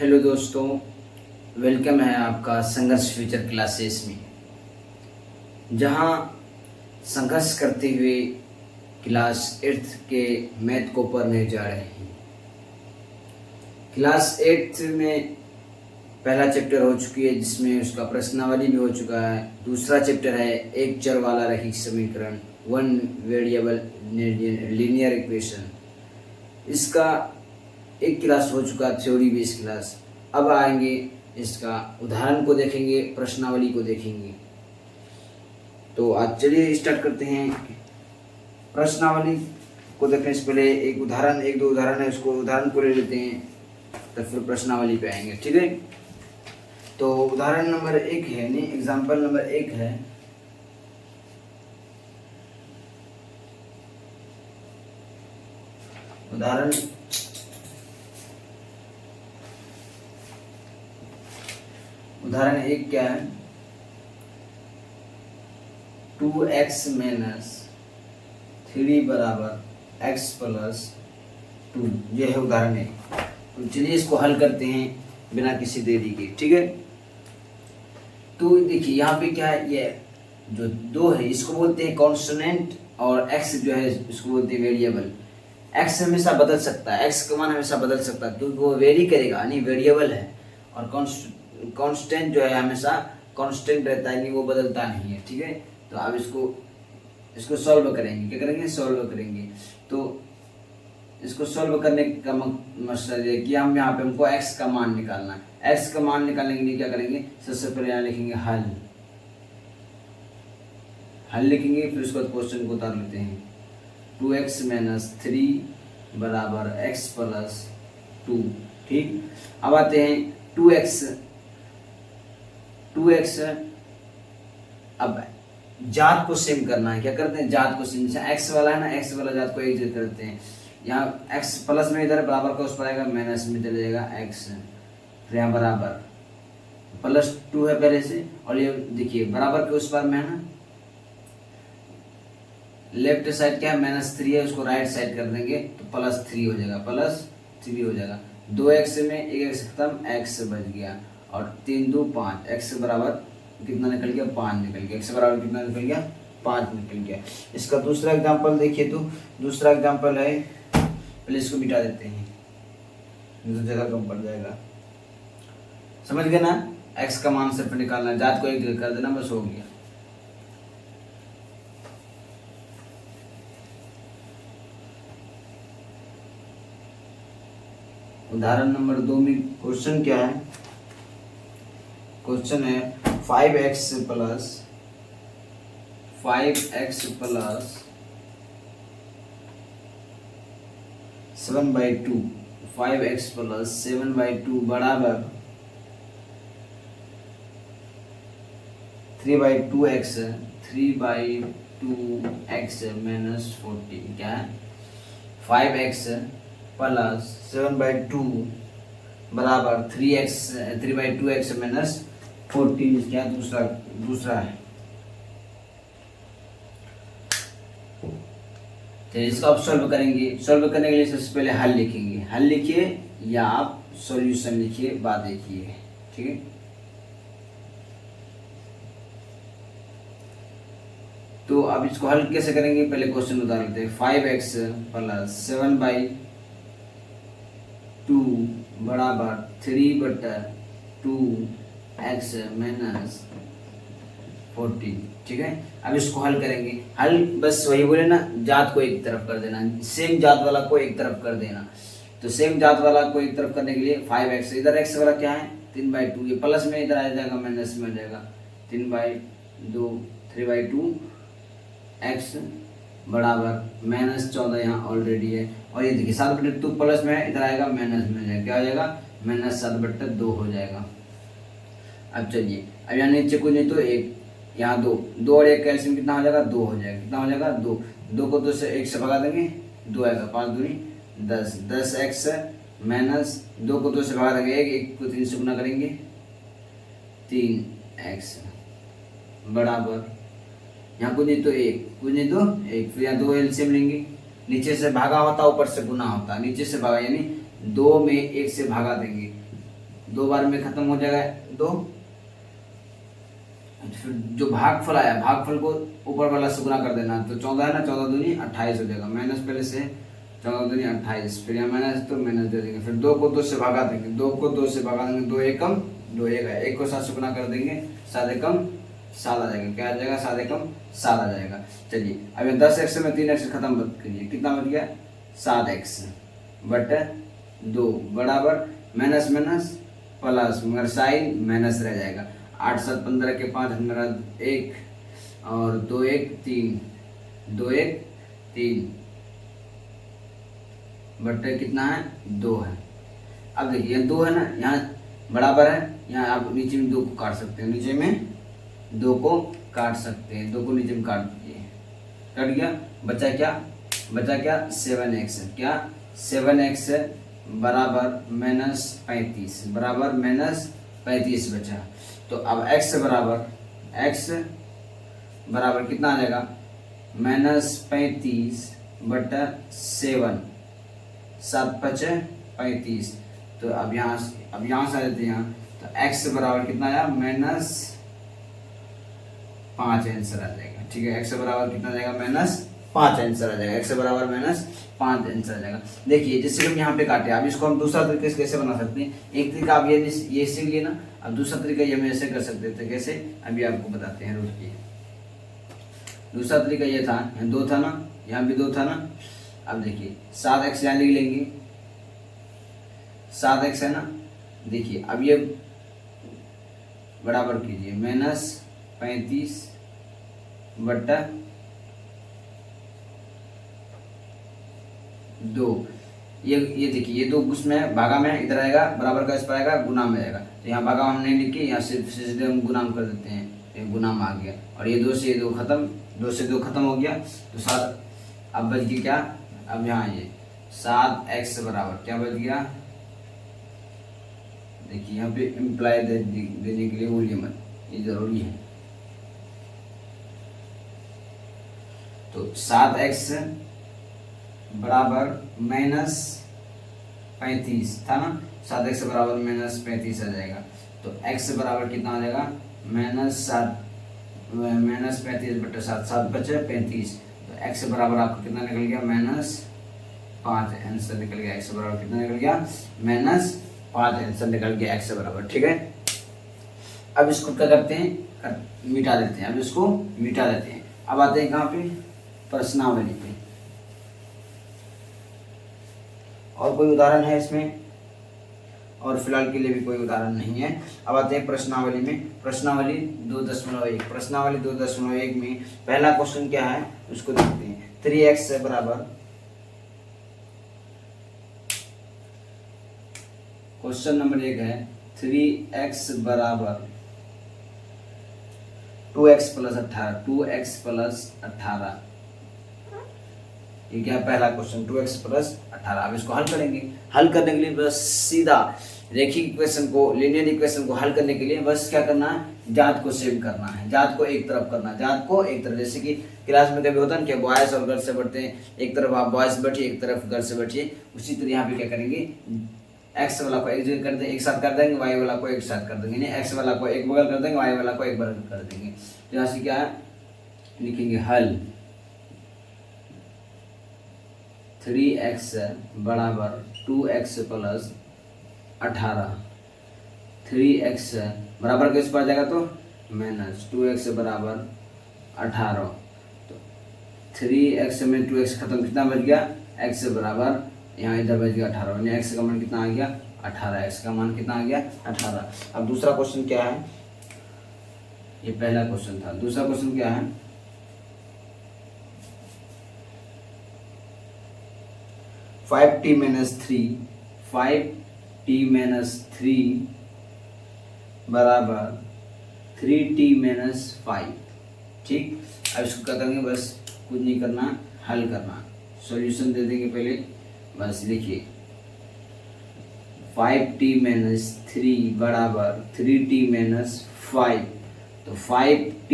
Hello दोस्तों, welcome है आपका संघर्ष फ्यूचर क्लासेस में, जहां संघर्ष करते हुए क्लास 8 के मैथ को पढ़ने जा रहे हैं। क्लास 8 में पहला चैप्टर हो चुकी है, जिसमें उसका प्रश्नावली भी हो चुका है। दूसरा चैप्टर है एक चर वाला रैखिक समीकरण, वन वेरिएबल लीनियर इक्वेशन। इसका एक क्लास हो चुका, थ्योरी बेस्ड क्लास। अब आएंगे इसका उदाहरण को देखेंगे, प्रश्नावली को देखेंगे। तो आज चलिए स्टार्ट करते हैं। प्रश्नावली को देखने से पहले एक दो उदाहरण है, उसको उदाहरण को ले लेते हैं, तो फिर प्रश्नावली पे आएंगे। ठीक है, तो उदाहरण नंबर 1 है, नहीं एग्जाम्पल नंबर 1 है। उदाहरण 1 क्या है? 2x माइनस 3 बराबर x प्लस 2, ये है उदाहरण 1। तो चलिए इसको हल करते हैं बिना किसी देरी के। ठीक है, तो देखिए यहाँ पे क्या है, ये जो 2 है इसको बोलते हैं कांस्टेंट, और x जो है इसको बोलते हैं वेरिएबल। x हमेशा बदल सकता है, x का मान हमेशा बदल सकता है, क्योंकि वो वेरी करेगा, यानी वेरिएबल है। और कांस्टेंट जो है हमेशा कांस्टेंट रहता है, नहीं वो बदलता नहीं है। ठीक है, तो अब इसको सॉल्व करेंगे। क्या करेंगे? सॉल्व करेंगे। तो इसको सॉल्व करने का मकसद है कि हम यहाँ पे हमको x का मान निकालना है। x का मान निकालने के लिए क्या करेंगे? सबसे पहले यहाँ लिखेंगे हल लिखेंगे, फिर उसके बाद क्वेश्चन को उतार लेते हैं। 2x माइनस 3 बराबर x प्लस 2। ठीक, अब आते हैं 2x। अब जात को सेम करना है। क्या करते हैं? जात को सेम, जैसे x वाला है ना, x वाला जात को एक जगह करते हैं। यहाँ x प्लस में इधर बराबर का उस पर आएगा, माइनस में चले जाएगा x, फिर यहाँ बराबर प्लस 2 है पहले से, और ये देखिए बराबर के उस पर में है ना, लेफ्ट साइड क्या है? -3 है, उसको राइट साइड कर देंगे तो +3 हो जाएगा, +3 हो जाएगा। 2x में एक x खत्म, x बच गया, और 3 2 5, x बराबर कितना निकल गया? 5 निकल गया। x बराबर कितना निकल गया? 5 निकल गया। इसका दूसरा एग्जाम्पल देखिए, तो दूसरा एग्जाम्पल है, पहले इसको मिटा देते हैं, तो जगह कम पड़ जाएगा। समझ गए ना? x का मान सिर्फ निकालना, जात को एक जगह कर देना, बस हो गया। उदाहरण नंबर 2 में क्वेश्चन क्या है? क्वेश्चन है 5x प्लस 7/2, 5x प्लस 7/2 बराबर 3/2x माइनस 40। क्या है? 5x प्लस 7/2 बराबर 3/2x माइनस 40। क्या दूसरा है। तो इसको आप सॉल्व करेंगे। सॉल्व करने के लिए सबसे पहले हल लिखेंगे। हल लिखिए या आप सॉल्यूशन लिखिए, बात देखिए। ठीक है, तो अब इसको हल कैसे करेंगे? पहले क्वेश्चन उतार लेते हैं। 5x प्लस 7/2 बराबर 3/2x माइनस 40। ठीक है, अब इसको हल करेंगे। हल बस वही बोले ना, जात को एक तरफ कर देना, सेम जात वाला को एक तरफ कर देना। तो सेम जात वाला को एक तरफ करने के लिए 5x, इधर x वाला क्या है? 3/2, ये प्लस में इधर आ जाएगा, माइनस में आ जाएगा। 3/2 x बराबर -14 यहाँ ऑलरेडी है, और ये देखिए 7/2 प्लस में है, इधर आएगा माइनस में जाएगा। क्या हो जाएगा? -7/2 हो जाएगा। अब चलिए, अब यहाँ नीचे कुछ नहीं तो एक, यहाँ 2 और 1 कैल्शियम कितना हो जाएगा? 2 हो जाएगा। कितना हो जाएगा? 2 को 2 से 1 से भगा देंगे, 2 आएगा, 5 दूनी 10, 10x माइनस 2 को 2 से भगा देंगे 1 को 3 से गुना करेंगे 3x बराबर, यहाँ कुछ नहीं तो 1, फिर यहाँ 2 एलसीएम लेंगे, नीचे से भागा होता ऊपर से गुना होता, नीचे से भागा यानी 2 में 1 से भागा देंगे 2 बार में खत्म हो जाएगा 2। फिर जो भागफल आया, भागफल को ऊपर वाला से गुना कर देना, तो 14 है ना, 14 दूनी 28 हो जाएगा, माइनस पहले से 14 दूनी 28, फिर यहाँ माइनस तो माइनस दे देंगे, फिर 2 को 2 से भगा देंगे, 2 को 2 से भगा देंगे, 2 एकम 2 एक है, 1 को 7 से गुना कर देंगे, 7 एकम 7 आ जाएगा, क्या आ जाएगा, 7 एकम 7 आ जाएगा। चलिए अब ये 10x में 3x खत्म करिए, कितना बच गया 7x बटे 2 बराबर माइनस माइनस प्लस, मगर साइन माइनस रह जाएगा, 8 7 15 के 5 मेरा 1 और 2 1 3, 2 1 3 बटे कितना है 2 है। अब देखिए 2 है ना, यहाँ बराबर है, यहाँ आप नीचे में 2 को काट सकते हैं, नीचे में 2 को काट सकते हैं, 2 को नीचे में काट दीजिए, कट गया, बचा क्या 7x, क्या 7x बराबर माइनस 35, बराबर माइनस 35 बचा। तो अब x बराबर कितना आ जाएगा, माइनस 35 बटा 7, 7 पचे 35, तो अब यहाँ से आ जाते हैं यहाँ, तो x बराबर कितना आया, माइनस 5 आंसर आ जाएगा, ठीक है, x बराबर कितना आ जाएगा, माइनस 5 आंसर आ जाएगा, x बराबर माइनस 5 आंसर आ जाएगा। देखिए जैसे हम यहाँ पे काटे, अब इसको हम दूसरा तरीके से कैसे बना सकते हैं, एक तरीका आप ये सीख लिए ना, अब दूसरा तरीका ये हम ऐसे कर सकते थे, कैसे अभी आपको बताते हैं, रुकिए। दूसरा तरीका ये था, यहाँ 2 था ना, यहाँ भी 2 था ना, अब देखिए 7x यहाँ लिख लेंगे, 7x है ना, देखिए अब ये बराबर कीजिए माइनस 35 बटा 2, ये देखिए ये 2 उसमें भागा में इधर आएगा, बराबर का इस पर आएगा, गुना में आएगा, तो यहाँ भागा हम नहीं लिख के यहाँ सीधे हम गुनाम कर देते हैं, ये गुनाम आ गया, और ये 2 से 2 खत्म, 2 से 2 खत्म हो गया, तो 7 अब बच गया क्या, अब यहाँ ये 7x बराबर क्या बच गया, देखिए यहाँ पे इम्प्लाई देने के लिए भूलिए मत, ये जरूरी है। तो 7x बराबर माइनस 35 था ना, 7x बराबर माइनस 35 आ जाएगा, तो x बराबर कितना आ जाएगा, माइनस 35 बटे 7, 7 बचे 35, तो x बराबर आपको कितना निकल गया, माइनस 5 आंसर निकल गया, x बराबर कितना निकल गया, माइनस 5 आंसर निकल गया x बराबर, ठीक है। अब इसको क्या करते हैं, मिटा देते हैं, अब इसको मिटा देते हैं। अब आते हैं कहाँ पे, प्रश्नावली पे। और कोई उदाहरण है इसमें, और फिलहाल के लिए भी कोई उदाहरण नहीं है। अब आते हैं प्रश्नावली में। प्रश्नावली 2.1, प्रश्नावली 2.1 में पहला क्वेश्चन क्या है उसको देखते हैं। 3x बराबर, क्वेश्चन नंबर 1 है 3x बराबर 2x प्लस 18, 2x प्लस 18, ये क्या है पहला क्वेश्चन, 2x प्लस 18। अब इसको हल करेंगे। हल करने के लिए बस सीधा रेखिक इक्वेशन को, लीनियर इक्वेशन को हल करने के लिए बस क्या करना है, जात को सेम करना है, जात को एक तरफ करना है, जात को एक तरफ। जैसे कि क्लास में कभी होता है ना कि बॉयज और गर्ल्स से बढ़ते हैं, एक तरफ आप बॉयज बैठिए, एक तरफ गर्ल्स से बैठिए, उसी तरह यहाँ पे क्या करेंगे, एक्स वाला को एक जगह कर देंगे, एक साथ कर देंगे, वाई वाला को एक साथ कर देंगे, यानी एक्स वाला को एक बगल कर देंगे, वाई वाला को एक बगल कर देंगे। तो यहाँ से क्या है लिखेंगे, हल 3x बराबर 2x प्लस 18, 3x बराबर किस पर जाएगा तो माइनस 2x बराबर 18, तो 3x में 2x खत्म, कितना बच गया, x बराबर यहाँ इधर बच गया 18, यानी x का मान कितना आ गया 18, x का मान कितना आ गया 18। अब दूसरा क्वेश्चन क्या है, ये पहला क्वेश्चन था, दूसरा क्वेश्चन क्या है, 5t माइनस 3, 5t माइनस 3 बराबर 3t माइनस 5, ठीक। अब इसको क्या करेंगे, बस कुछ नहीं करना, हल करना, सॉल्यूशन दे देंगे पहले। बस लिखिए 5t माइनस 3 बराबर 3t माइनस 5, तो 5t,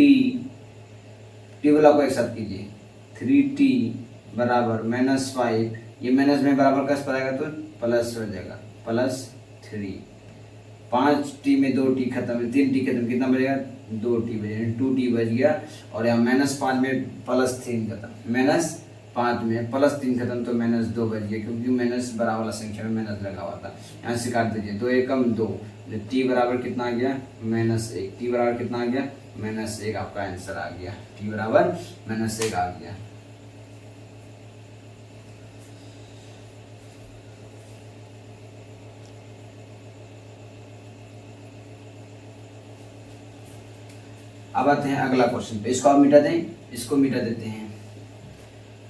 टी वाला को एक साथ कीजिए, 3t बराबर माइनस 5, ये माइनस में बराबर का पर आएगा तो प्लस हो जाएगा, प्लस 3, 5t में 2t खत्म है, 3t खत्म, कितना बचेगा 2t बचेगा, 2t बच गया। और यहाँ -5 में +3 खत्म, -5 में +3 खत्म तो -2 बच गया, क्योंकि माइनस बराबर वाला संख्या में माइनस लगा हुआ था। यहाँ से काट दीजिए, 2 एकम 2, t बराबर कितना आ गया -1, t बराबर कितना आ गया -1, आपका आंसर आ गया, t बराबर -1 आ गया। अब आते हैं अगला क्वेश्चन पे, इसको आप मिटा दें, इसको मिटा देते हैं,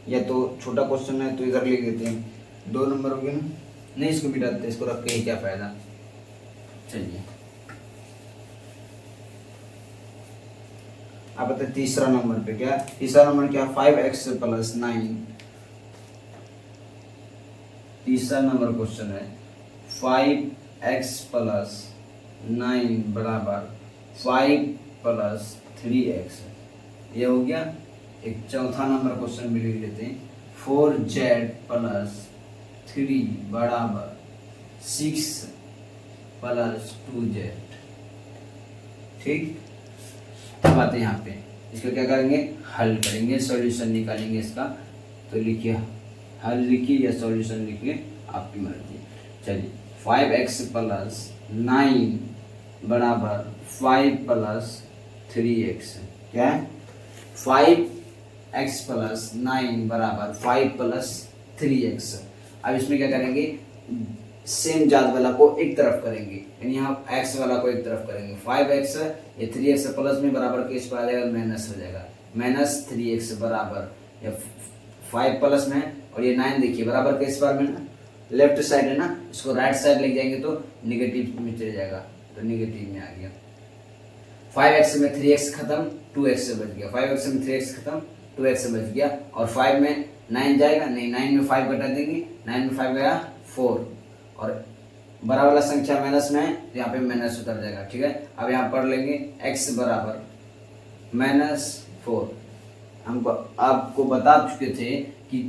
या तो छोटा क्वेश्चन है तो इधर लिख देते हैं, 2 नंबर हो गए ना, नहीं इसको मिटा देते, इसको रख के ही क्या फायदा। चलिए अब आते हैं तीसरा नंबर पे, क्या तीसरा नंबर क्या 5x + 9, तीसरा नंबर क्वेश्चन है 5x + 9 बराबर 5 + 3x, ये हो गया। एक चौथा नंबर क्वेश्चन भी लिख लेते हैं, 4z + 3 बराबर 6 + 2z। ठीक, अब आते हैं यहाँ पे, इसको क्या करेंगे हल करेंगे, सॉल्यूशन निकालेंगे इसका। तो लिखिए, हल लिखिए या सॉल्यूशन लिखिए, आपकी मर्जी। चलिए 5x + 9 बराबर 5 + 3x, क्या है 5x + 9 बराबर 5 + 3x। अब इसमें क्या करेंगे, सेम जात वाला को एक तरफ करेंगे, यानी यहाँ x वाला को एक तरफ करेंगे, 5x ये 3x प्लस में बराबर के इस पर आ जाएगा, माइनस हो जाएगा, -3x बराबर, या 5 प्लस में और ये 9 देखिए बराबर के इस बार में ना, लेफ्ट साइड है ना, इसको राइट साइड ले जाएंगे तो निगेटिव में चले जाएगा, तो निगेटिव में आ गया। 5x में 3x खत्म, 2x से बच गया, 5x में 3x खत्म, 2x से बच गया। और 5 में 9 जाएगा नहीं, 9 में 5 घटा देंगे, 9 में 5 गया 4, और बड़ा वाला संख्या माइनस में है तो यहाँ पे माइनस उतर जाएगा। ठीक है, अब यहाँ पढ़ लेंगे x बराबर -4। हमको आपको बता चुके थे कि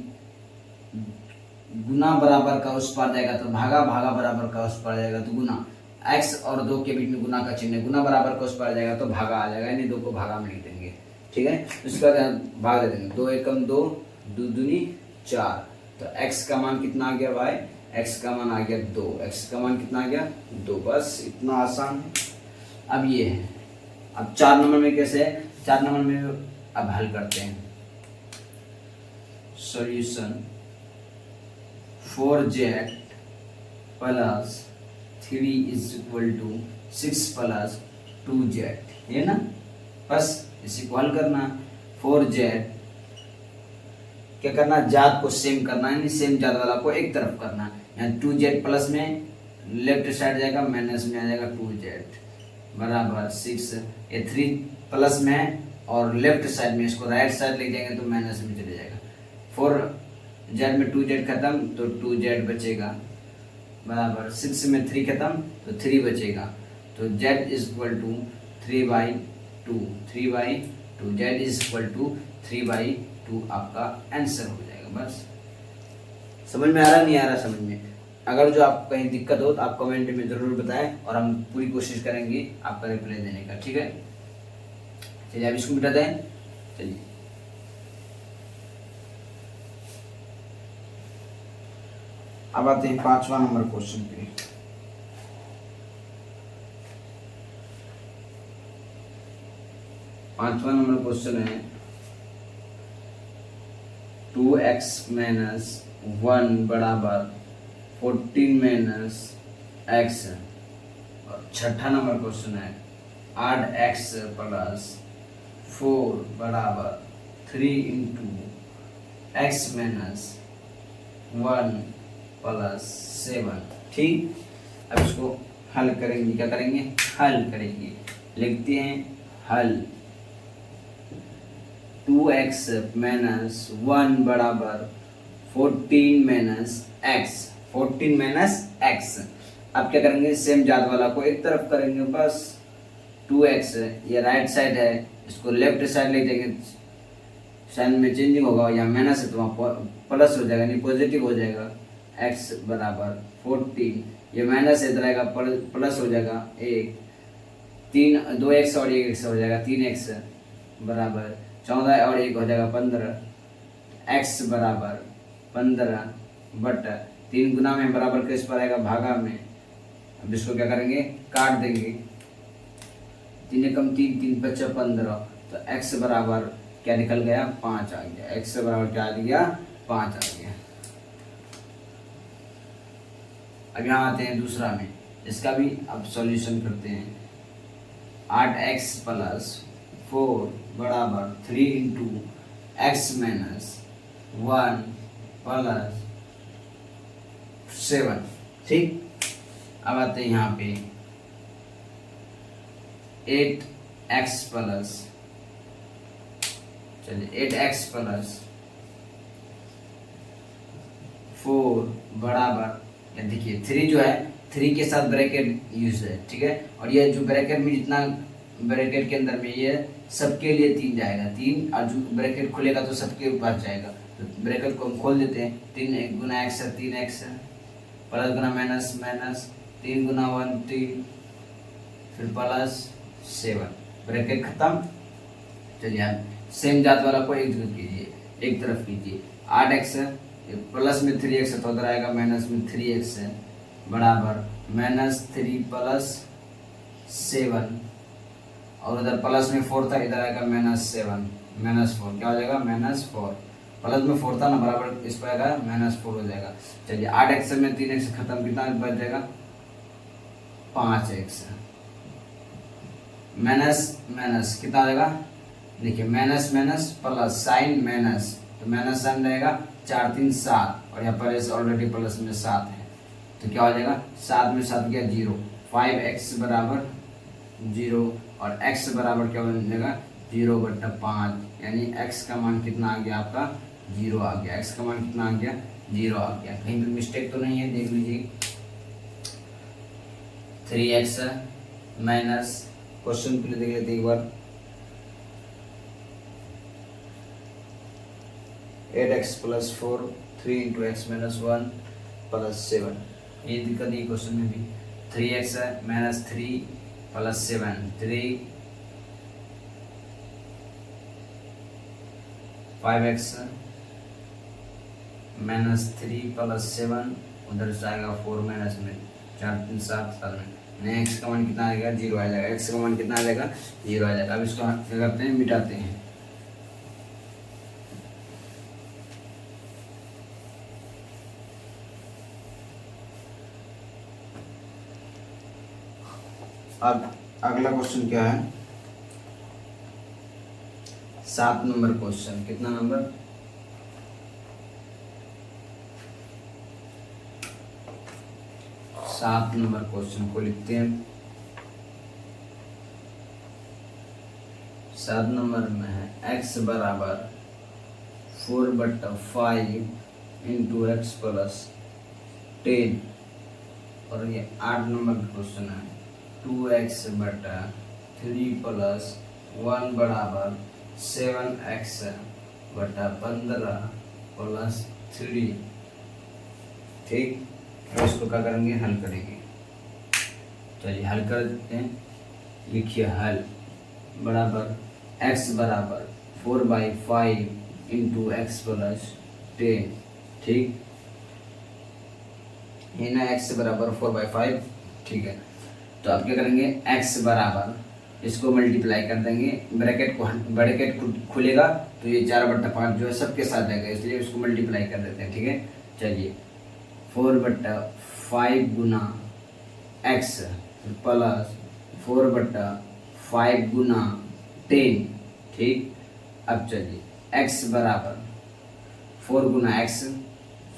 गुना बराबर का उस पार जाएगा तो भागा, भागा बराबर का उस पार जाएगा तो गुना, x और 2 के बीच में गुना का चिन्ह, गुना बराबर का उस पार जाएगा तो भागा आ जाएगा, यानी 2 को भागा में लिख देंगे। ठीक है, उसका भाग दे देंगे, 2 एकम 2, 2 दूनी 4, तो x का मान कितना आ गया भाई, x का मान आ गया 2, x का मान कितना आ गया 2, बस इतना आसान है। अब ये है, अब 4 नंबर में कैसे है, 4 नंबर में अब हल करते हैं, सॉल्यूशन 4z + 3 = 6 + 2z, ये ना, बस इसी को हल करना। 4z क्या करना, जात को सेम करना है, सेम जात वाला को एक तरफ करना। यहाँ 2z प्लस में लेफ्ट साइड जाएगा, माइनस में आ जाएगा 2z बराबर 6, ये 3 प्लस में है और लेफ्ट साइड में इसको राइट साइड ले जाएंगे तो माइनस में चले जाएगा। 4z में 2z खत्म तो 2z बचेगा बराबर 6 में 3 खत्म तो 3 बचेगा, तो z = 3/2, 3/2, z = 3/2 आपका आंसर हो जाएगा। बस समझ में आ रहा, नहीं आ रहा समझ में? अगर जो आपको कहीं दिक्कत हो तो आप कमेंट में ज़रूर बताएं और हम पूरी कोशिश करेंगे आपका रिप्लाई देने का। ठीक है, चलिए अब इसको मिटा दें। चलिए अब आते हैं 5वां नंबर क्वेश्चन पे। पांचवा नंबर क्वेश्चन है 2x - 1 बराबर 14 - x, और छठा नंबर क्वेश्चन है 8x + 4 बराबर 3 × x - 1 + 7। ठीक, अब इसको हल करेंगे, क्या करेंगे हल करेंगे, लिखते हैं हल 2x - 1 बराबर 14 - x, 14 - x। अब क्या करेंगे, सेम जात वाला को एक तरफ करेंगे, बस 2x ये राइट साइड है, इसको लेफ्ट साइड ले जाएंगे, साइन में चेंजिंग होगा, यहाँ माइनस है तो वहाँ प्लस हो जाएगा, नहीं पॉजिटिव हो जाएगा, एक्स बराबर 14, ये माइनस इधर आएगा प्लस हो जाएगा 1, 3 2 एक्स और 1 एक्स हो जाएगा 3 एक्स बराबर 14 और 1 हो जाएगा 15, एक्स बराबर 15 बटा 3 गुना में बराबर किस पर आएगा भागा में। अब इसको क्या करेंगे काट देंगे, 3 एकम 3 3 बचा 15, तो x बराबर क्या निकल गया 5 आ गया, x बराबर क्या आ गया 5 आ गया। अब यहाँ आते हैं दूसरा में, इसका भी अब सॉल्यूशन करते हैं। 8x प्लस 4 बराबर 3 इंटू एक्स माइनस 1 प्लस 7, ठीक। अब आते हैं यहाँ पे 8x प्लस, चलिए 8x प्लस 4 बराबर, देखिए 3 जो है 3 के साथ ब्रैकेट यूज है, ठीक है। और ये जो ब्रैकेट में जितना ब्रैकेट के अंदर में ये सबके लिए 3 जाएगा, 3 और जो ब्रैकेट खुलेगा तो सबके पास जाएगा, तो ब्रैकेट को हम खोल देते हैं। 3 गुना एक्स है 3x है, प्लस गुना माइनस माइनस 3 गुना 1 3, फिर प्लस 7, ब्रैकेट खत्म। चलिए आप सेम जात वाला को एक तरफ कीजिए, एक तरफ कीजिए। 8x है, प्लस में 3x है तो उधर आएगा माइनस में 3x है बराबर -3 प्लस 7, और उधर प्लस में 4 था, इधर आएगा -7 -4, क्या हो जाएगा -4, प्लस में 4 था ना बराबर इस पर आएगा -4 हो जाएगा। चलिए 8x में 3x खत्म, कितना बच जाएगा 5x, माइनस माइनस कितना आ जाएगा, देखिए minus minus plus sign minus, तो माइनस साइन रहेगा 4 3 7, और यहाँ पर ऑलरेडी प्लस में 7 है, तो क्या हो जाएगा 7 में 7 गया 0, 5x बराबर 0, और x बराबर क्या बन जाएगा 0/5, यानी x का मान कितना आ गया आपका 0 आ गया, x का मान कितना आ गया 0 आ गया। कहीं पर मिस्टेक तो नहीं है, देख लीजिए। 3x माइनस, क्वेश्चन पे देख लेते एक बार, 8x plus 4 3 into x minus 1 plus 7, ये दिक्कत नहीं क्वेश्चन में भी। 3x है minus 3 plus 7 3, 5x minus 3 plus 7, उधर से आएगा 4 माइनस में 4 3 7 7 में, एक्स का मान कितना आएगा 0 आ जाएगा, एक्स का मान कितना आ जाएगा 0 आ जाएगा। अब इसको क्या करते हैं मिटाते हैं, अब अगला क्वेश्चन क्या है 7 नंबर क्वेश्चन, कितना नंबर 7 नंबर क्वेश्चन को लिखते हैं। 7 नंबर में है x बराबर 4/5 इंटू एक्स प्लस 10, और ये 8 नंबर का क्वेश्चन है 2x/3 प्लस 1 बराबर 7x/15 प्लस 3, ठीक। तो इसको क्या करेंगे हल करेंगे, चलिए हल कर देते हैं। लिखिए हल बराबर x बराबर 4/5 इंटू एक्स प्लस 10, ठीक। ये ना x बराबर 4/5, ठीक है। तो अब क्या करेंगे x बराबर इसको मल्टीप्लाई कर देंगे, ब्रैकेट खुलेगा तो ये 4/5 जो है सबके साथ जाएगा, इसलिए उसको मल्टीप्लाई कर देते हैं, ठीक है। चलिए 4/5 गुना x प्लस 4/5 गुना 10, ठीक। अब चलिए x बराबर 4 गुना x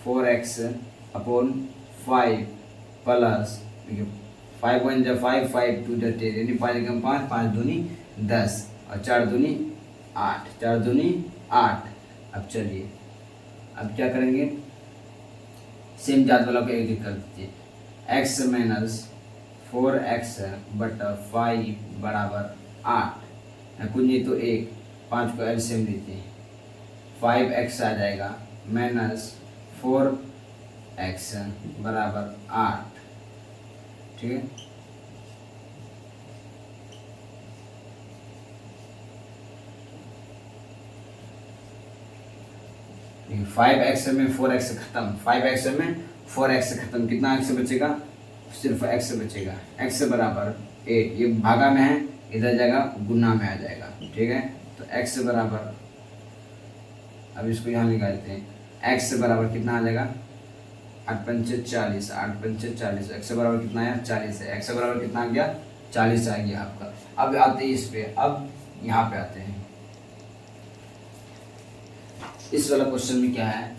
4x अपॉन 5 प्लस 5 1 जा 5 5 2 जा 10, यानी 5 एकम 5 5 दूनी 10 और 4 दूनी 8 4 दूनी 8। अब चलिए अब क्या करेंगे सेम जात वाला को एक कर दीजिए, x माइनस 4x/5 बराबर 8, कुछ नहीं तो 1 5 को एलसीएम लीजिए, 5x आ जाएगा माइनस 4 एक्स बराबर 8। ठीक है, फाइव एक्स में 4x खत्म, 5x में 4x खत्म, कितना x बचेगा, सिर्फ x बचेगा, x बराबर 8। ये भागा में है, इधर जाएगा गुना में आ जाएगा। ठीक है, तो x बराबर, अब इसको यहाँ निकालते हैं, x बराबर कितना आ जाएगा, 8 पंचे 40, 8 पंचे 40, x बराबर कितना आया 40 है, x बराबर कितना आ गया 40 आ गया आपका। अब आते हैं इस पे, अब यहाँ पे आते हैं, इस वाला क्वेश्चन में क्या है,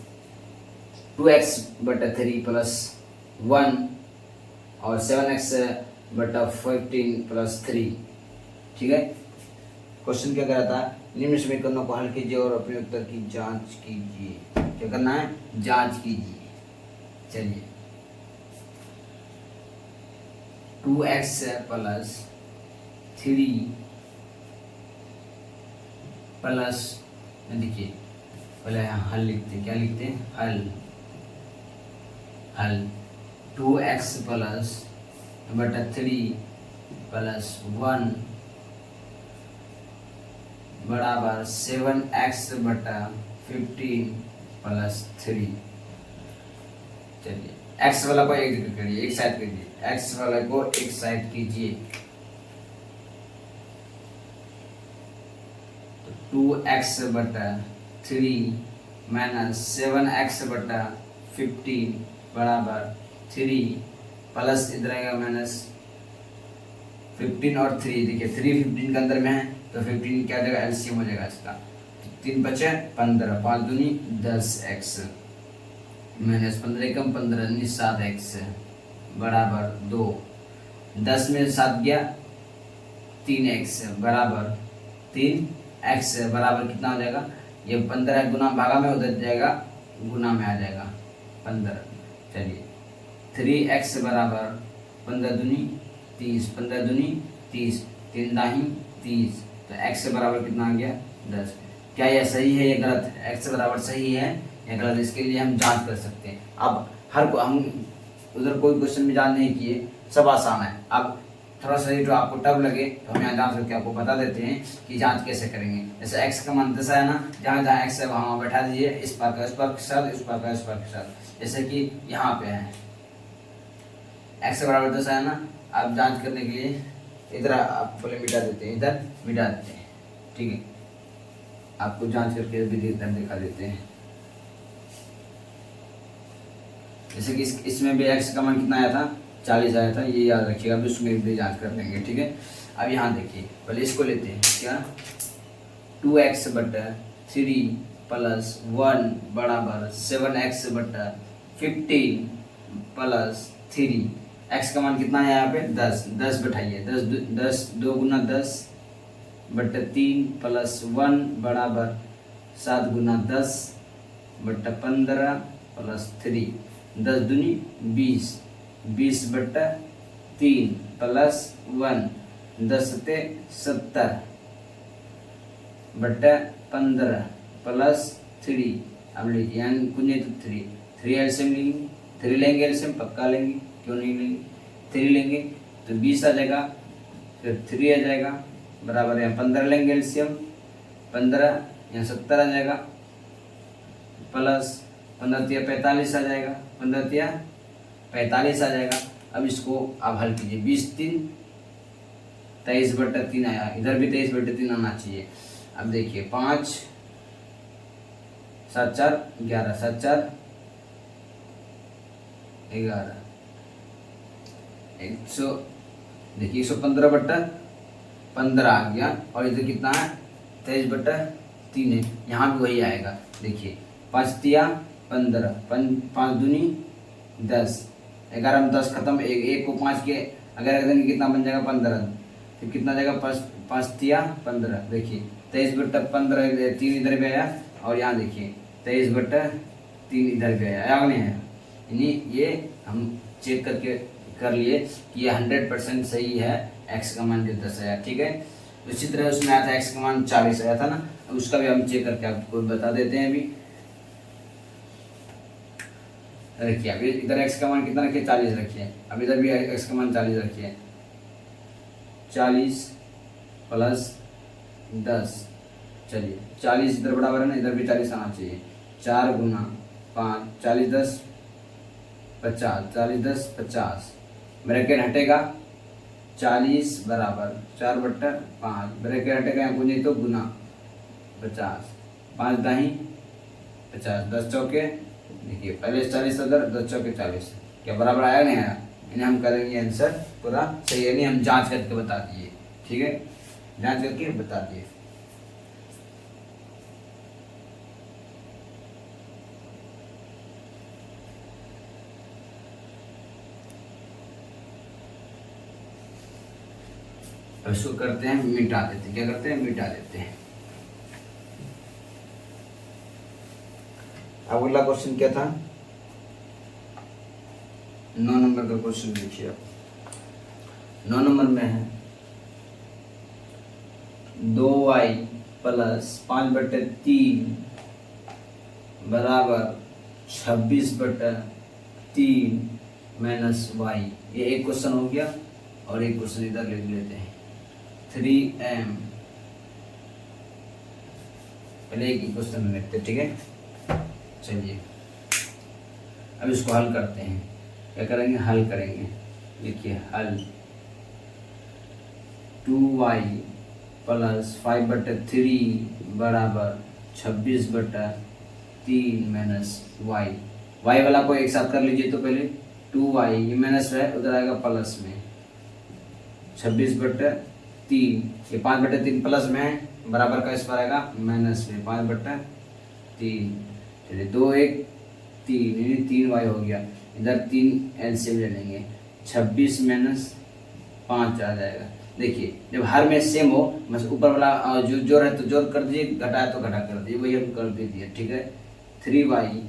2x बटा 3 प्लस 1 और 7x बटा 15 प्लस 3। ठीक है, क्वेश्चन क्या करा था, निम्न समीकरणों को हल कीजिए और अपने उत्तर की जांच कीजिए। क्या करना है, जांच कीजिए। चलिए, 2x प्लस 3 प्लस, देखिए पहले यहाँ हल लिखते हैं, क्या लिखते हैं, हल 2x प्लस बटा 3 प्लस 1 बराबर 7x बटा 15 प्लस 3। चलिए, x वाला को एक जगह करिए, एक साइड कीजिए, x वाला को एक साइड कीजिए, तो 2x बटा 3 माइनस 7x बटा 15 बराबर 3 प्लस इधर आएगा माइनस 15 और 3, देखिए 3 15 के अंदर में है, तो 15 क्या हो जाएगा, एलसीएम हो जाएगा इसका, 3 बचे 15, 5 दूनी 10x माइनस 15 कम 15 नहीं 7x बराबर 2, 10 में 7 गया 3x बराबर 3x बराबर कितना हो जाएगा, ये 15 गुना भागा में उधर जाएगा गुना में आ जाएगा 15। चलिए, 3x बराबर 15 दूनी 30, 15 दूनी 30, 3 दाही 30, तो x बराबर कितना आ गया 10। क्या यह सही है, यह गलत है, x बराबर सही है या गलत, इसके लिए हम जांच कर सकते हैं। अब हम उधर कोई क्वेश्चन में जांच नहीं किए, सब आसान है। अब थोड़ा सा जो आपको टफ लगे तो हम यहाँ जांच करके आपको बता देते हैं कि जांच कैसे करेंगे। जैसे x का मान दशा है ना, जहाँ जहाँ x है वहाँ बैठा दीजिए, इस पर का इस पर के साथ, इस पर का इस पर के साथ। जैसे कि यहाँ पे है x बराबर दशा है ना, आप जांच करने के लिए इधर आप पहले मिटा देते हैं, इधर मिटा देते हैं। ठीक है, आपको जांच करके भी दिखा देते हैं। जैसे कि इसमें भी x का मान कितना आया था, 40 आया था, ये याद रखिएगा, अभी उसमें भी जांच कर लेंगे। ठीक है, अब यहाँ देखिए, पहले इसको लेते हैं, क्या 2x बटा 3 प्लस 1 बराबर 7x बटा 15 प्लस 3। x का मान कितना है यहाँ पे 10, 10 बैठाइए, 10 2 गुना 10 बटा 3 प्लस 1 बराबर 7 गुना 10 बटा 15 प्लस 3, 10 दूनी 20, 20 बटा 3 प्लस 1, 10 सते 70 बटा 15 प्लस 3। अब लीजिए, यानी कुंजे तो 3 एलसीएम लेंगे, 3 लेंगे एलसीएम, पक्का लेंगे, क्यों नहीं लेंगे, 3 लेंगे तो 20 आ जाएगा, फिर 3 आ जाएगा बराबर, यहाँ 15 लेंगे एलसीएम, 15 यहाँ 70 आ जाएगा प्लस 15 तिया 45 आ जाएगा, 15 तिया 45 आ जाएगा। अब इसको आप हल कीजिए, 20 3 23 बटा 3 आया, इधर भी 23 बटा 3 आना चाहिए। अब देखिए 5 7 4 11, 7 4 11, 100, देखिए 115 बटा 15 आ गया, और इधर कितना है 23 बटा 3 है, यहाँ भी वही आएगा। देखिए 5 तिया 15, 5 दूनी 10, 11 में 10 खत्म, एक को 5 के अगर रख देंगे कितना बन जाएगा 15, फिर कितना जाएगा 5 तिया 15, देखिए 23 बटा 15, 3 इधर भी आया, और यहाँ देखिए 23 बटा 3 इधर भी आया, आया नहीं आया, यानी ये हम चेक करके कर लिए कि ये 100% सही है, x का मान जो 10 आया। ठीक है, इसी तरह उसमें आया था x का मान 40 आया था ना, उसका भी हम चेक करके आपको बता देते हैं। अभी रखिए। अभी इधर एक्स का मान कितना रखिए, 40 रखिए। अब इधर भी एक्स का मान 40 रखिए। 40 प्लस 10, चलिए 40 इधर बराबर है ना, इधर भी 40 आना चाहिए। 4 गुना 5, 40 10 50, 40 10 50, ब्रैकेट हटेगा। 40 बराबर 4/5, ब्रैकेट हटेगा, यहाँ गुने तो गुना 50, 5 दाही 50, 10 चौके, देखिए पहले 40 इधर, 10 चौके 40, क्या बराबर आया नहीं आया? इन्हें हम करेंगे आंसर पूरा सही है नहीं, हम जांच करके बता दिए। ठीक है, जांच करके बता दिए। अब इसको करते हैं मिटा देते हैं, क्या करते हैं मिटा देते हैं। अब अगला क्वेश्चन क्या था, 9 नंबर का क्वेश्चन देखिए। अब 9 नंबर में है 2y प्लस 5/3 बराबर 26/3 माइनस वाई। ये एक क्वेश्चन हो गया, और एक क्वेश्चन इधर लिख लेते हैं 3m। पहले एक ही क्वेश्चन लिखते, ठीक है। चलिए अब इसको हल करते हैं। क्या करेंगे, हल करेंगे। देखिए हल 2y प्लस 5/3 बराबर 26/3 माइनस वाई। वाई वाला को एक साथ कर लीजिए। तो पहले 2y, ये माइनस है, उधर आएगा प्लस में 26/3, ये 5/3 प्लस में है, बराबर का इस पर आएगा माइनस में 5/3। चलिए 2 1 3, यानी 3y हो गया। इधर 3 एलसीएम ले लेंगे, 26 माइनस 5 आ जाएगा। देखिए जब हर में सेम हो, बस ऊपर वाला जो जोड़ है तो जोड़ कर दीजिए, घटा है तो घटा कर दीजिए, वही हम कर दीजिए। ठीक है, 3y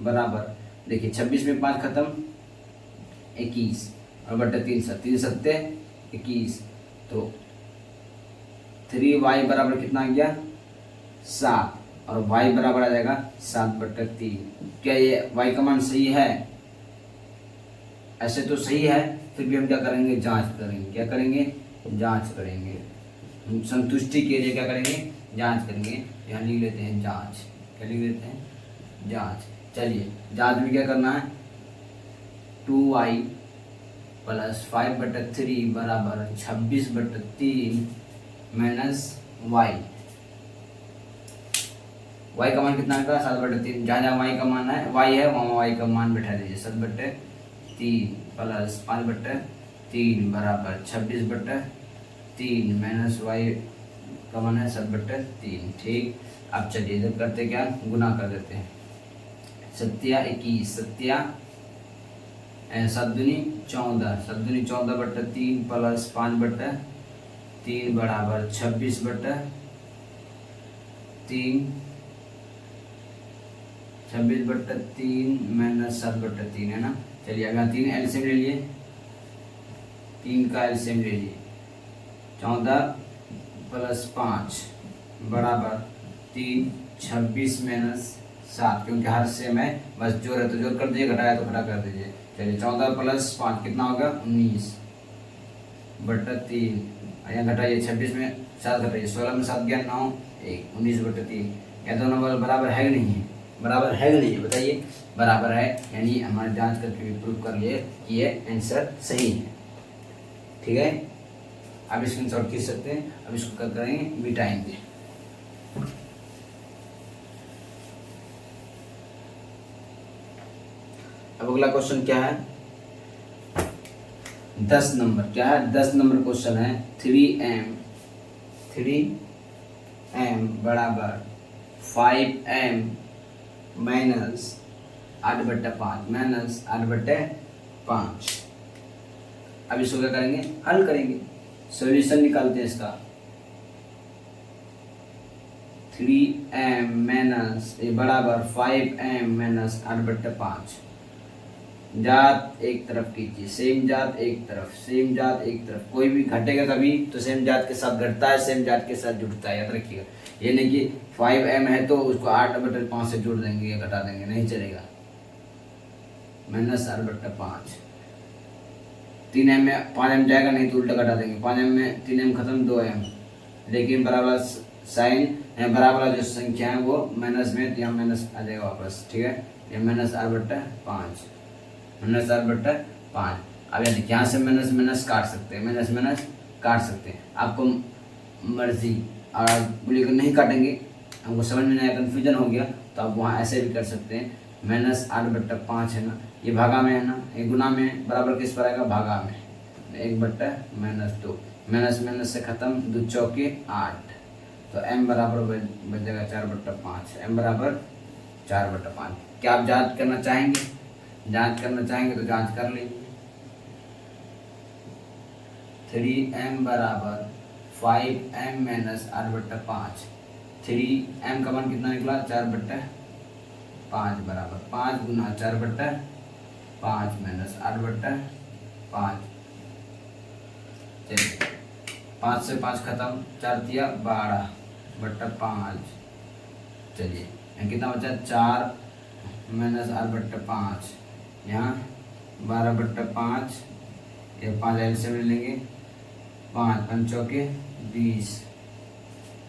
बराबर, देखिए 26 में 5 खत्म, 21 और बटे 3 सत्ते 21, तो 3y बराबर कितना आ गया 7, और y बराबर आ जाएगा 7/3। क्या ये y का मान सही है? ऐसे तो सही है, फिर भी हम क्या करेंगे, जांच करेंगे। क्या करेंगे, जांच करेंगे। हम संतुष्टि के लिए क्या करेंगे, जांच करेंगे। यहाँ लिख लेते हैं जांच। क्या लिख लेते हैं, जांच। चलिए जांच में क्या करना है, 2y प्लस 5/3 बराबर 26/3 माइनस वाई। y का मान कितना है, 7/3। जहाँ जहाँ y का मान है, y है, वहाँ y का मान बैठा दीजिए। 7/3 प्लस 5/3 बराबर 26/3 माइनस y का मान है 7/3। ठीक, अब चलिए इधर करते क्या, गुना कर देते हैं। 7 दूनी 14, 7 14/3 प्लस 5/3 बराबर 26/3 माइनस 7/3 है ना। चलिए अब यहाँ 3 एलसीएम ले लिए, 3 का एलसीएम ले लिए। 14 प्लस 5 बराबर 3, 26 माइनस 7, क्योंकि हर सेम है, बस जोड़ है तो जोड़ कर दीजिए, घटाया तो घटा कर दीजिए। चलिए 14 प्लस 5 कितना होगा, 19/3। यहाँ घटाइए, 26 में 7 घटाइए, 16 में 7 गया 9, 1 19/3। क्या दोनों बराबर है कि नहीं है, बराबर है कि नहीं है, बताइए। बराबर है, यानी हमारे जांच करके भी प्रूव कर लिए कि ये आंसर सही है। ठीक है, आप स्क्रीनशॉट खींच सकते हैं। अब इसको क्या करेंगे, मिटाएंगे। अब अगला क्वेश्चन क्या है, 10 नंबर। क्या है, 10 नंबर क्वेश्चन है 3m बराबर 5m माइनस 8/5 माइनस 8/5। अब इसको क्या करेंगे, हल करेंगे, सॉल्यूशन निकालते हैं इसका। 3m माइनस बराबर 5m माइनस 8/5। जात एक तरफ कीजिए, सेम जात एक तरफ, सेम जात एक तरफ। कोई भी घटेगा तभी तो सेम जात के साथ घटता है, सेम जात के साथ जुड़ता है, याद रखिएगा। ये नहीं कि 5m है तो उसको 8/5 से जोड़ देंगे या घटा देंगे, नहीं चलेगा। माइनस आर बट्टा 5। 3m में 5m जाएगा नहीं तो उल्टा घटा देंगे। 5m में 3m खत्म 2m, लेकिन बराबर साइन बराबर जो संख्या है वो माइनस में, तो यहाँ माइनस आ जाएगा वापस। ठीक है, ये माइनस आर बट्टा 5, माइनस आर बट्टा 5। अब यहाँ देखिए, यहाँ से माइनस माइनस काट सकते हैं, माइनस माइनस काट सकते हैं, आपको मर्जी। और आप बोलिएगा नहीं काटेंगे, हमको समझ में नहीं आया, कन्फ्यूजन हो गया, तो आप वहाँ ऐसे भी कर सकते हैं। माइनस आर बट्टा 5 है ना, ये भागा में है ना, ये गुना में, बराबर किस पर आएगा, भागा में। 1 बट्टा माइनस 2, माइनस माइनस से खत्म, 2 चौके 8, तो m बराबर बच जाएगा 4 बट्टा 5। m बराबर 4 बट्टा 5। क्या आप जांच करना चाहेंगे? जांच करना चाहेंगे तो जांच कर लीजिए। 3m बराबर 5m माइनस आर बट्टा 5। 3m का मान कितना निकला, 4 बट्टा 5 बराबर 5 गुना 4 बट्टा 5 माइनस आर बट्टा 5। चलिए, 5 से 5 खत्म, 4 दिया 12 बट्टा 5। चलिए, यहाँ कितना बचा, 4 माइनस आर बट्टा 5, यहाँ 12 बट्टा 5, ये 5 एलसीएम ले लेंगे, 5 5 चौके 20,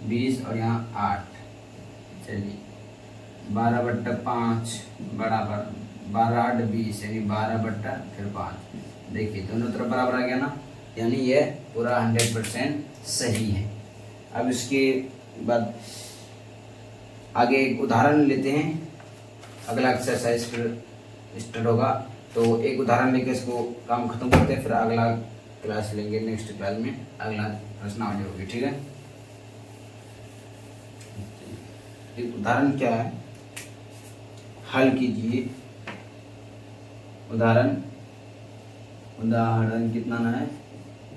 20 और यहाँ 8। चलिए, 12 बट्टा 5 बराबर 12 8 20, यानी 12 बट्टा फिर 5। देखिए दोनों तरफ बराबर आ गया ना, यानी ये पूरा 100% सही है। अब इसके बाद आगे एक उदाहरण लेते हैं, अगला एक्सरसाइज फिर स्टार्ट होगा, तो एक उदाहरण लेके इसको काम खत्म करते हैं, फिर अगला क्लास लेंगे, नेक्स्ट क्लास में अगला प्रश्नावली होगी। ठीक है, एक उदाहरण क्या है, हल कीजिए। उदाहरण कितना ना है,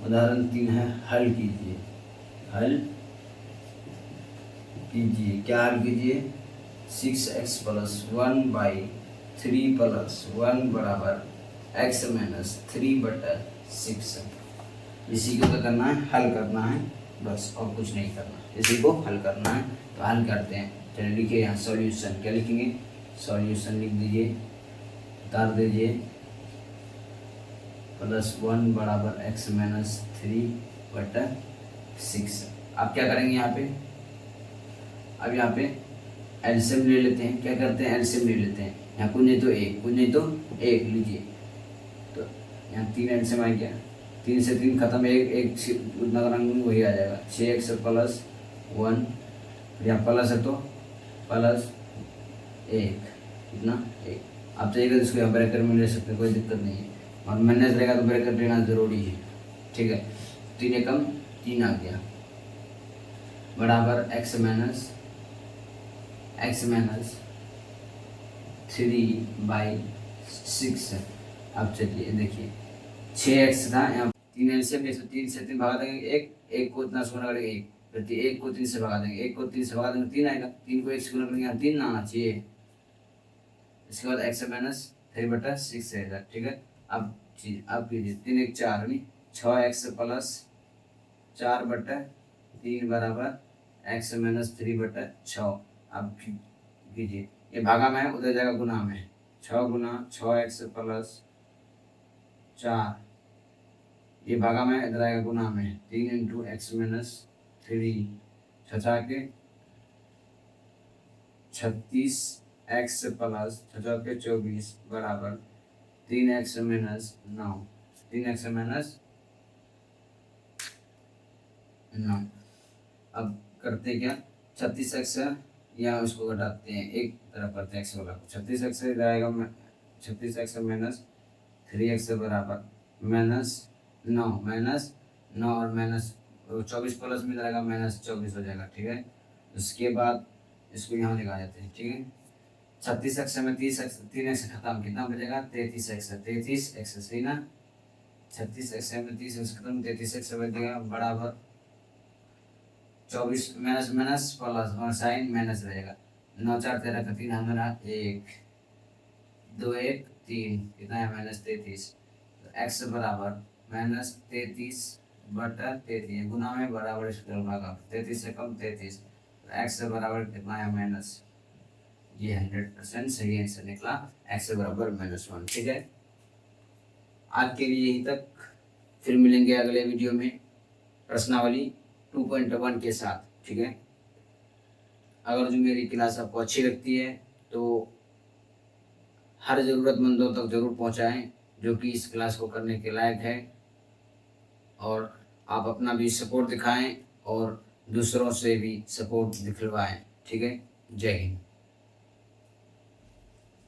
उदाहरण 3 है, हल कीजिए। हल कीजिए, क्या हल कीजिए, 6x प्लस 1 बाई 3 प्लस 1 बराबर x माइनस 3 बटा 6। इसी को क्या करना है, हल करना है, बस और कुछ नहीं करना, इसी को हल करना है। तो हल करते हैं, चलिए लिखिए यहाँ सॉल्यूशन। क्या लिखेंगे, सॉल्यूशन लिख दीजिए, उतार दीजिए, प्लस 1 बराबर x माइनस 3 बटा 6। आप क्या करेंगे यहाँ पे, अब यहाँ पे एलसीएम ले लेते हैं। क्या करते हैं, एलसीएम ले लेते हैं, यहाँ कुछ नहीं तो एक, कुछ नहीं तो एक लीजिए, तो यहाँ 3 एलसीएम आ गया, 3 से 3 खत्म, एक उतना रंग वही आ जाएगा, 6x प्लस 1, यहाँ प्लस है तो प्लस 1, कितना 1। आप चाहिएगा तो इसको यहाँ ब्रैकेट में ले सकते हैं, कोई दिक्कत नहीं है, और माइनस रहेगा तो ब्रैकेट लेना ज़रूरी है। ठीक है, 3 एकम 3 आ गया, बराबर x माइनस 3 बाई 6 है। अब चलिए देखिए, 6x था, यहाँ 3 एलसीएम ले, 3 से 3 भगा देंगे, एक को इतना से गुना करेंगे 1, फिर 1 को 3 से भगा देंगे, 1 को 3 से भगा देंगे 3 आएगा, 3 को 1 से गुना करेंगे, यहाँ 3 ना आना चाहिए। इसके बाद x माइनस 3 बटा 6 रहेगा। ठीक है, अब कीजिए, 3 1 4 नहीं, 6x प्लस 4 बटा 3 बराबर x माइनस 3 बटा 6। अब कीजिए, ये भागा में है, उधर जाएगा गुना में, 6 गुना 6x प्लस 4, ये भागा में इधर आएगा गुना में, 3 इंटू एक्स माइनस 3, 6 के 36x प्लस 6 के 24 बराबर 3x माइनस 9, 3x माइनस 9। अब करते क्या, 36x या उसको घटाते हैं, एक तरफ करते हैं x वाला को, 36x से इधर आएगा 36x माइनस 3x बराबर माइनस 9, माइनस 9 और माइनस 24 प्लस में रहेगा माइनस 24 हो जाएगा। ठीक है, उसके बाद इसको यहाँ लगा जाते हैं। ठीक है, 36x में 3x खत्म, कितना बचेगा, 33x, 33x सही ना, 36x में 30x खत्म, 33x बचेगा बराबर 24 माइनस माइनस प्लस और साइन माइनस रहेगा, 9 4 13 का 3 हमारा 1 2 1 3, कितना है माइनस 33। तो x बराबर माइनस 33 बटा 33, गुना में बराबर इसका भागा, 33 से कम 33, तो x बराबर कितना है ये 100% सही आंसर निकला, x बराबर -1। ठीक है, आज के लिए यहीं तक, फिर मिलेंगे अगले वीडियो में प्रश्नावली 2.1 के साथ। ठीक है, अगर जो मेरी क्लास आपको अच्छी लगती है तो हर ज़रूरतमंदों तक ज़रूर पहुंचाएं जो कि इस क्लास को करने के लायक है, और आप अपना भी सपोर्ट दिखाएं और दूसरों से भी सपोर्ट दिखलवाएं। ठीक है, जय हिंद।